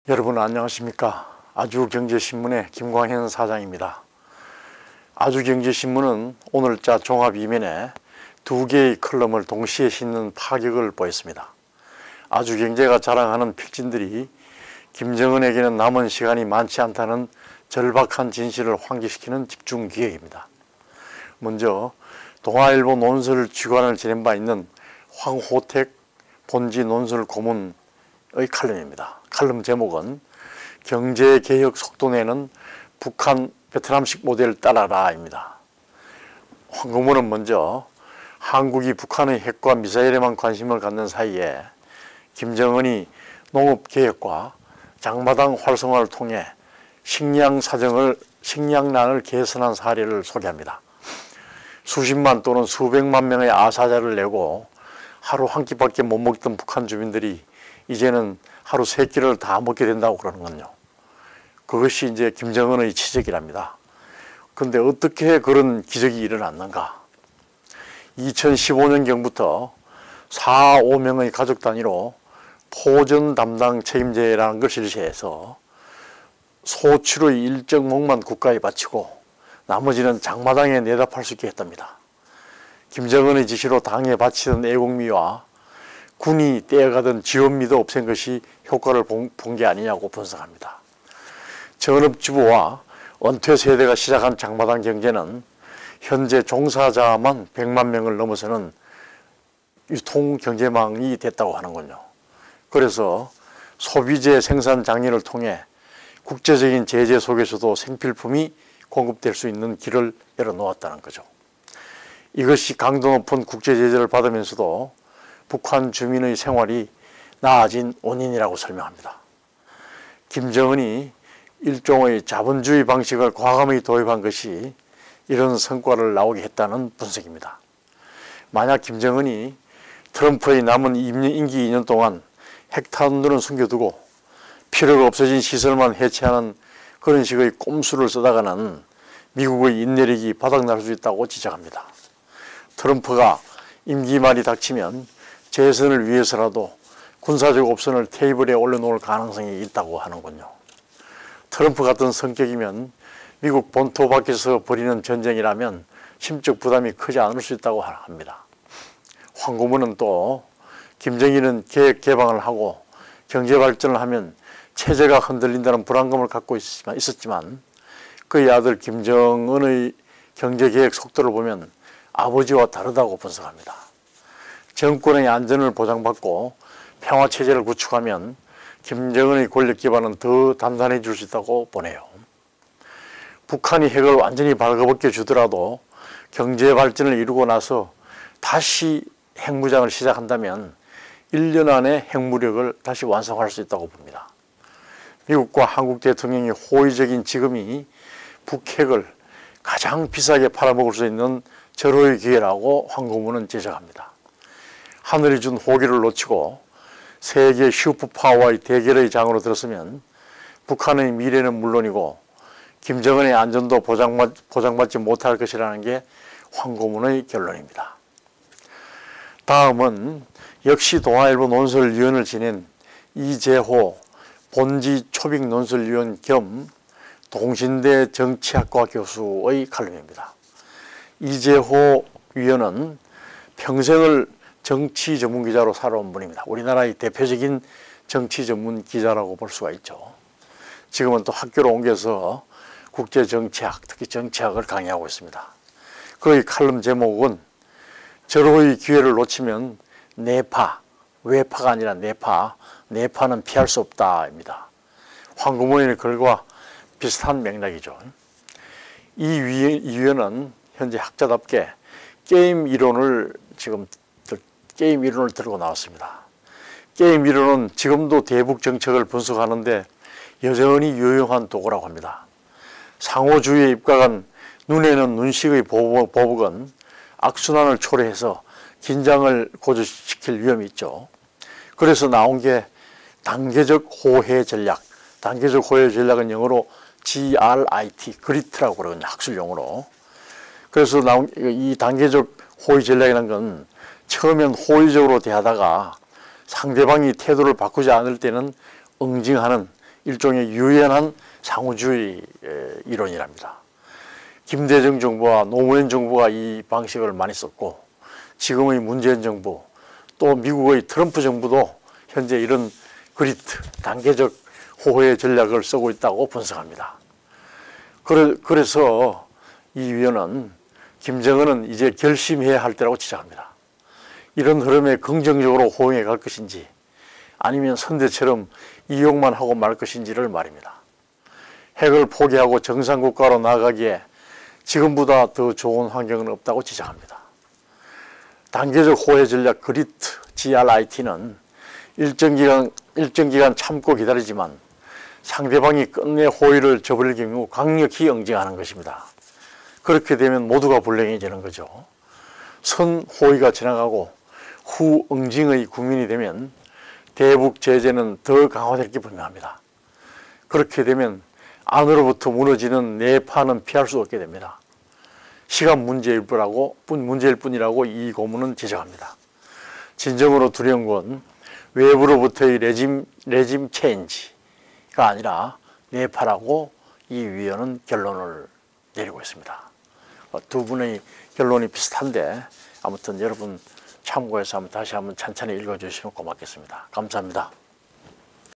여러분 안녕하십니까? 아주경제신문의 김광현 사장입니다. 아주경제신문은 오늘자 종합 이면에 두 개의 컬럼을 동시에 싣는 파격을 보였습니다. 아주경제가 자랑하는 필진들이 김정은에게는 남은 시간이 많지 않다는 절박한 진실을 환기시키는 집중 기획입니다. 먼저 동아일보 논설 주간을 지낸 바 있는 황호택 본지 논설 고문의 칼럼입니다. 칼럼 제목은 경제개혁 속도내는 북한 베트남식 모델 따라라입니다. 황 고문은 먼저 한국이 북한의 핵과 미사일에만 관심을 갖는 사이에 김정은이 농업개혁과 장마당 활성화를 통해 식량난을 개선한 사례를 소개합니다. 수십만 또는 수백만 명의 아사자를 내고 하루 한 끼밖에 못 먹던 북한 주민들이 이제는 하루 세 끼를 다 먹게 된다고 그러는군요. 그것이 이제 김정은의 치적이랍니다. 그런데 어떻게 그런 기적이 일어났는가? 2015년경부터 4, 5명의 가족 단위로 포전 담당 책임제라는 걸 실시해서 소출의 일정목만 국가에 바치고 나머지는 장마당에 내다 팔 수 있게 했답니다. 김정은의 지시로 당에 바치던 애국미와 군이 떼어가던 지원미도 없앤 것이 효과를 본 게 아니냐고 분석합니다. 전업주부와 은퇴 세대가 시작한 장마당 경제는 현재 종사자만 100만 명을 넘어서는 유통경제망이 됐다고 하는군요. 그래서 소비재 생산 장려를 통해 국제적인 제재 속에서도 생필품이 공급될 수 있는 길을 열어놓았다는 거죠. 이것이 강도 높은 국제제재를 받으면서도 북한 주민의 생활이 나아진 원인이라고 설명합니다. 김정은이 일종의 자본주의 방식을 과감히 도입한 것이 이런 성과를 나오게 했다는 분석입니다. 만약 김정은이 트럼프의 남은 임기 2년 동안 핵탄두는 숨겨두고 필요가 없어진 시설만 해체하는 그런 식의 꼼수를 쓰다가는 미국의 인내력이 바닥날 수 있다고 지적합니다. 트럼프가 임기 말이 닥치면 재선을 위해서라도 군사적 옵션을 테이블에 올려놓을 가능성이 있다고 하는군요. 트럼프 같은 성격이면 미국 본토 밖에서 벌이는 전쟁이라면 심적 부담이 크지 않을 수 있다고 합니다. 황 고문은 또 김정일은 계획 개방을 하고 경제 발전을 하면 체제가 흔들린다는 불안감을 갖고 있었지만 그의 아들 김정은의 경제개혁 속도를 보면 아버지와 다르다고 분석합니다. 정권의 안전을 보장받고 평화체제를 구축하면 김정은의 권력 기반은 더 단단해질 수 있다고 보네요. 북한이 핵을 완전히 발가벗겨 주더라도 경제 발전을 이루고 나서 다시 핵무장을 시작한다면 1년 안에 핵무력을 다시 완성할 수 있다고 봅니다. 미국과 한국 대통령이 호의적인 지금이 북핵을 가장 비싸게 팔아먹을 수 있는 절호의 기회라고 황 고문은 지적합니다. 하늘이 준 호기를 놓치고 세계 슈퍼파워의 대결의 장으로 들었으면 북한의 미래는 물론이고 김정은의 안전도 보장받지 못할 것이라는 게 황 고문의 결론입니다. 다음은 역시 동아일보 논설위원을 지낸 이재호 본지 초빙 논설위원 겸 동신대 정치학과 교수의 칼럼입니다. 이재호 위원은 평생을 정치 전문 기자로 살아온 분입니다. 우리나라의 대표적인 정치 전문 기자라고 볼 수가 있죠. 지금은 또 학교로 옮겨서 국제정치학, 특히 정치학을 강의하고 있습니다. 그의 칼럼 제목은 절호의 기회를 놓치면 내파, 외파가 아니라 내파는 피할 수 없다입니다. 황 고문의 글과 비슷한 맥락이죠. 이 위원은 현재 학자답게 게임 이론을 들고 나왔습니다. 게임 이론은 지금도 대북 정책을 분석하는데 여전히 유용한 도구라고 합니다. 상호주의에 입각한 눈에는 눈식의 보복은 악순환을 초래해서 긴장을 고조시킬 위험이 있죠. 그래서 나온 게 단계적 호혜 전략. 단계적 호혜 전략은 영어로 GRIT, 그리트라고 그러거든요. 학술 용어로. 그래서 나온 이 단계적 호의 전략이라는 건 처음엔 호의적으로 대하다가 상대방이 태도를 바꾸지 않을 때는 응징하는 일종의 유연한 상호주의 이론이랍니다. 김대중 정부와 노무현 정부가 이 방식을 많이 썼고 지금의 문재인 정부 또 미국의 트럼프 정부도 현재 이런 그리트, 단계적 호혜 전략을 쓰고 있다고 분석합니다. 그래서 이 위원은 김정은은 이제 결심해야 할 때라고 지적합니다. 이런 흐름에 긍정적으로 호응해 갈 것인지 아니면 선대처럼 이용만 하고 말 것인지를 말입니다. 핵을 포기하고 정상국가로 나아가기에 지금보다 더 좋은 환경은 없다고 지적합니다. 단계적 호혜 전략 그리트, GRIT는 일정 기간 참고 기다리지만 상대방이 끝내 호의를 저버릴 경우 강력히 응징하는 것입니다. 그렇게 되면 모두가 불행해지는 거죠. 선 호의가 지나가고 후 응징의 국민이 되면 대북 제재는 더 강화될 게 분명합니다. 그렇게 되면 안으로부터 무너지는 내파는 피할 수 없게 됩니다. 시간 문제일 뿐이라고 이 고문은 지적합니다. 진정으로 두려운 건 외부로부터의 레짐 체인지가 아니라 내파라고 이 위원은 결론을 내리고 있습니다. 두 분의 결론이 비슷한데 아무튼 여러분 참고해서 다시 한번 찬찬히 읽어주시면 고맙겠습니다. 감사합니다.